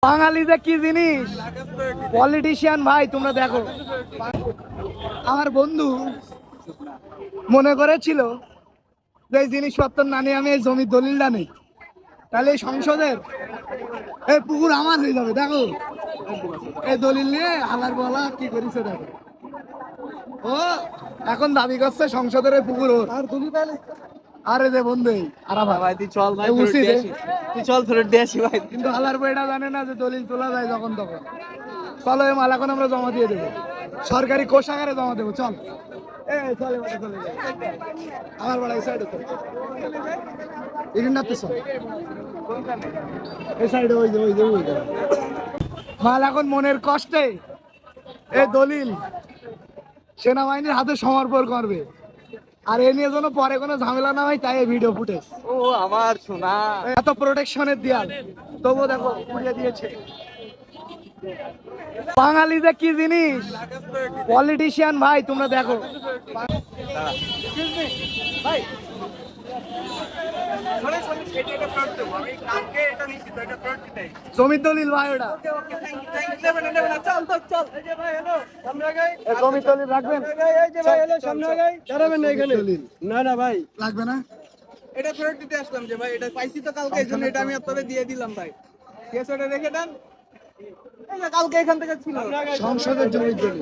বাঙালিতে কি জিনিস পলিটিশিয়ান ভাই তোমরা দেখো। আমার বন্ধু মনে করেছিল যে এই জিনিসপত্র না নিয়ে আমি এই জমির দলিলটা নেই, তাহলে এই সংসদের এই পুকুর আমার হয়ে যাবে। দেখো এই দলিল নিয়ে হালার বলা কি করেছে দেখো। ও এখন দাবি করছে সংসদের এই পুকুর ওর। আর তুমি তাহলে আরে যে বন্ধু আর ভাই তুই চল ভাই, তুই চল ফেরত দিয়ে আসি ভাই। কিন্তু হালার বইটা জানে না যে দলিল তোলা যায় যখন তখন। চলো এই মাল এখন আমরা জমা দিয়ে দেবো, সরকারি কোষাগারে জমা দেবো। চল চলে চলে যাই আমার বাড়া এই সাইডে তো এখানে পেছন এই সাইডে ওই যে ওই মাল এখন মনের কষ্টে এই দলিল সেনাবাহিনীর হাতে সমর্পণ করবে। আর এ নিয়ে যেন পরে কোনো ঝামেলা না হয় তাই এই ভিডিও ফুটেজ। ও আমার সোনা, এত প্রোটেকশনের দেয়াল তবুও দেখো পুড়িয়ে দিয়েছে। বাঙালিতে কি জিনিস পলিটিশিয়ান ভাই তোমরা দেখো। ভাই জমির দলিল ভাই ওটা জমির দলিল রাখবেন না না ভাই লাগবে না। এটা ফেরত দিতে আসলাম যে ভাই, এটা পাইছি তো কালকে, এই জন্য এটা আমি আপনাদের দিয়ে দিলাম ভাই। ঠিক আছে, ওটা রেখে দেন, কালকে এখান থেকে ছিল সংসদের জমির দলিল।